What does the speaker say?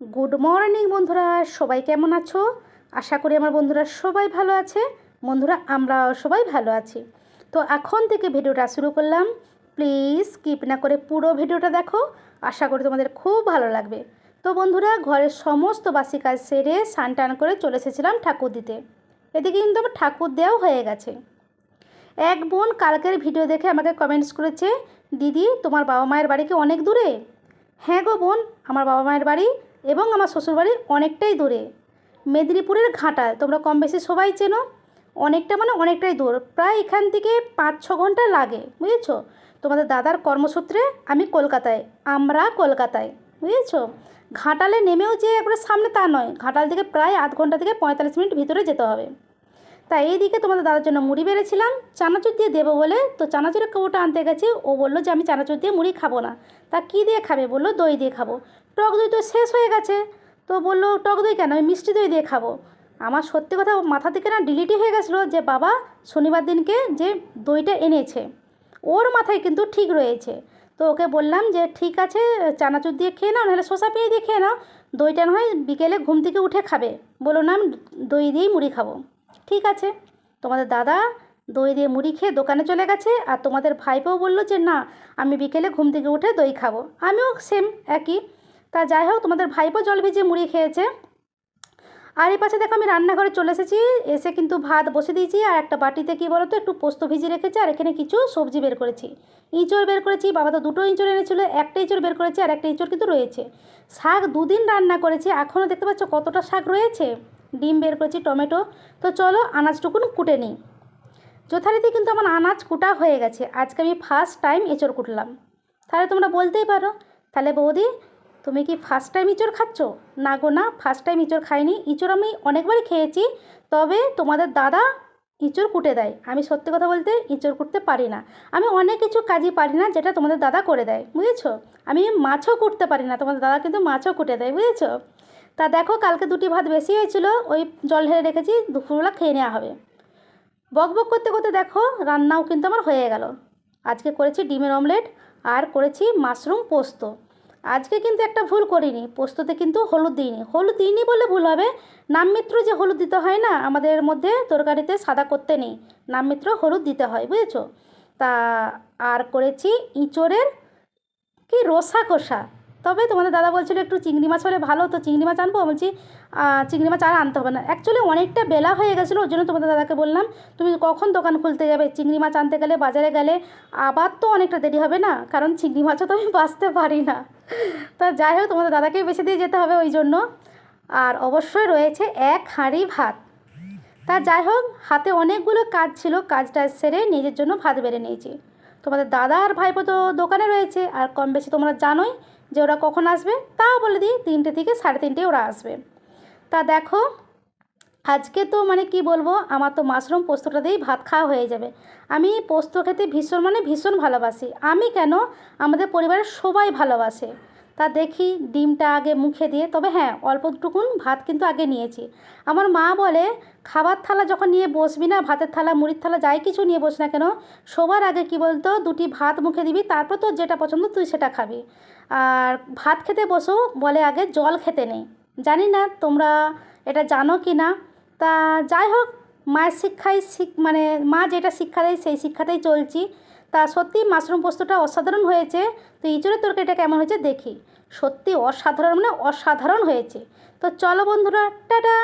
Good morning বন্ধুরা, সবাই কেমন আছো? আশা করি আমার বন্ধুরা সবাই ভালো আছে। বন্ধুরা, আমরা সবাই ভালো আছি। তো এখন থেকে ভিডিওটা শুরু করলাম। প্লিজ স্কিপ না করে পুরো ভিডিওটা দেখো, আশা করি তোমাদের খুব ভালো লাগবে। তো বন্ধুরা, ঘরের সমস্ত বাসি কাজ সেরে স্নান টান করে চলে এসেছিলাম ঠাকুর দিতে। এদিকে কিন্তু আমার ঠাকুর দেওয়াও হয়ে গেছে। এক বোন কালকের ভিডিও দেখে আমাকে কমেন্টস করেছে, দিদি তোমার বাবা মায়ের বাড়ি কি অনেক দূরে? হ্যাঁ গো বোন, আমার বাবা মায়ের বাড়ি এবং আমার শ্বশুরবাড়ি অনেকটাই দূরে। মেদিনীপুরের ঘাটাল, তোমরা কম বেশি সবাই চেনো। অনেকটা মানে অনেকটাই দূর, প্রায় এখান থেকে 5-6 ঘন্টা লাগে, বুঝেছো? তোমাদের দাদার কর্মসূত্রে আমি কলকাতায়, আমরা কলকাতায়, বুঝেছো? ঘাটালে নেমেও যে একবারে সামনে তা নয়, ঘাটাল থেকে প্রায় আধ ঘন্টা থেকে 45 মিনিট ভিতরে যেতে হবে। তাই এইদিকে তোমাদের দাদার জন্য মুড়ি বেড়েছিলাম চানাচুর দিয়ে দেবো বলে। তো চানাচুরের কৌটা আনতে গেছি, ও বললো যে আমি চানাচুর দিয়ে মুড়ি খাবো না। তা কী দিয়ে খাবে? বললো দই দিয়ে খাবো। টক দই তো শেষ হয়ে গেছে, তো বললো টক দই কেন, আমি মিষ্টি দই দিয়ে খাবো। আমার সত্যি কথা মাথা থেকে না ডিলিটই হয়ে গেছিলো যে বাবা শনিবার দিনকে যে দইটা এনেছে ওর মাথায় কিন্তু ঠিক রয়েছে। তো ওকে বললাম যে ঠিক আছে, চানাচুর দিয়ে খেয়ে নাও, নাহলে শসা পেঁয়াজ দিয়ে খেয়ে নাও, দইটা না হয় বিকেলে ঘুম থেকে উঠে খাবে। বলো না আমি দই দিয়েই মুড়ি খাবো। ঠিক আছে। তোমাদের দাদা দই দিয়ে মুড়ি খেয়ে দোকানে চলে গেছে, আর তোমাদের ভাইপোও বললো যে না আমি বিকেলে ঘুম থেকে উঠে দই খাবো। আমিও সেম একই। তা যাই হোক, তোমাদের ভাইপো জল ভিজিয়ে মুড়ি খেয়েছে। আর এই পাশে দেখো আমি রান্নাঘরে চলে এসেছি। এসে কিন্তু ভাত বসে দিয়েছি, আর একটা বাটিতে কী বলো তো একটু পোস্ত ভিজিয়ে রেখেছি, আর এখানে কিছু সবজি বের করেছি। ইঁচড় বের করেছি, বাবা তো 2টো ইঁচড় এনেছিলো, একটা ইঁচড় বের করেছি আর একটা ইঁচড় কিন্তু রয়েছে। শাক 2 দিন রান্না করেছি, এখনও দেখতে পাচ্ছ কতটা শাক রয়েছে। ডিম বের করেছি, টমেটো। তো চলো আনাজটুকুন কুটে নিই। যথারীতি কিন্তু আমার আনাজ কুটা হয়ে গেছে। আজকে আমি ফার্স্ট টাইম এঁচড় কুটলাম। তাহলে তোমরা বলতেই পারো, তাহলে বৌদি তুমি কি ফার্স্ট টাইম ইঁচড় খাচ্ছ? না গো না, ফার্স্ট টাইম ইঁচড় খাইনি। ইঁচড় আমি অনেকবারই খেয়েছি, তবে তোমাদের দাদা ইঁচড় কুটে দেয়। আমি সত্যি কথা বলতে ইঁচড় কুটতে পারি না। আমি অনেক কিছু কাজই পারি না যেটা তোমাদের দাদা করে দেয়, বুঝেছো? আমি মাছও কুটতে পারি না, তোমাদের দাদা কিন্তু মাছও কুটে দেয়, বুঝেছো? তা দেখো কালকে 2টি ভাত বেশি হয়েছিল, ওই জল ঢেলে রেখেছি, দুপুরবেলা খেয়ে নেওয়া হবে। বক বক করতে করতে দেখো রান্নাও কিন্তু আমার হয়ে গেল। আজকে করেছি ডিমের অমলেট, আর করেছি মাশরুম পোস্ত। আজকে কিন্তু একটা ভুল করিনি, পোস্ততে কিন্তু হলুদ দিইনি। হলুদ দিইনি বলে ভুল হবে, নামমিত্র যে হলুদ দিতে হয় না, আমাদের মধ্যে তরকারিতে সাদা করতে নেই, নামমিত্র হলুদ দিতে হয়, বুঝেছো? তা আর করেছি ইঁচড়ের কি রসা কষা। তবে তোমাদের দাদা বলছিল একটু চিংড়ি মাছ হলে ভালো, তো চিংড়ি মাছ আনবো। বলছি চিংড়ি মাছ আর আনতে হবে না, অ্যাকচুয়ালি অনেকটা বেলা হয়ে গেছিলো, ওই জন্য তোমাদের দাদাকে বললাম তুমি কখন দোকান খুলতে যাবে, চিংড়ি মাছ আনতে গেলে বাজারে গেলে আবার তো অনেকটা দেরি হবে না, কারণ চিংড়ি মাছও তো আমি বাছতে পারি না। তা যাই হোক, তোমাদের দাদাকেই বেশি দিয়ে যেতে হবে ওই জন্য। আর অবশ্যই রয়েছে 1 হাঁড়ি ভাত। তা যাই হোক, হাতে অনেকগুলো কাজ ছিল, কাজটা সেরে নিজের জন্য ভাত বেড়ে নিয়েছি। তোমাদের দাদা আর ভাইপো তো দোকানে রয়েছে, আর কম বেশি তোমরা জানোই যে ওরা কখন আসবে। তাও বলে দিই 3টে থেকে 3:30 ওরা আসবে। তা দেখো আজকে তো মানে কি বলবো, আমার তো মাশরুম পোস্তটা দিয়েই ভাত খাওয়া হয়ে যাবে। আমি পোস্ত খেতে ভীষণ মানে ভীষণ ভালোবাসি। আমি কেন, আমাদের পরিবারের সবাই ভালোবাসে। তা দেখি ডিমটা আগে মুখে দিয়ে, তবে হ্যাঁ অল্পটুকুন ভাত কিন্তু আগে নিয়েছি। আমার মা বলে খাবার থালা যখন নিয়ে বসবি না, ভাতের থালা মুড়ির থালা যাই কিছু নিয়ে বস না কেন, সবার আগে কি বলতো 2টি ভাত মুখে দিবি, তারপর তোর যেটা পছন্দ তুই সেটা খাবি। আর ভাত খেতে বসো বলে আগে জল খেতে নেই। জানি না তোমরা এটা জানো কি না। তা যাই হোক, মায়ের শিক্ষায় মানে মা যেটা শিক্ষা দেয় সেই শিক্ষাতেই চলছি। তা সত্যি মাশরুম পোস্তটা অসাধারণ হয়েছে। তো ইঁচড়ের তরকারিটা কেমন হয়েছে দেখি। সত্যি অসাধারণ মানে অসাধারণ হয়েছে। তো চলো বন্ধুরা, টাটা।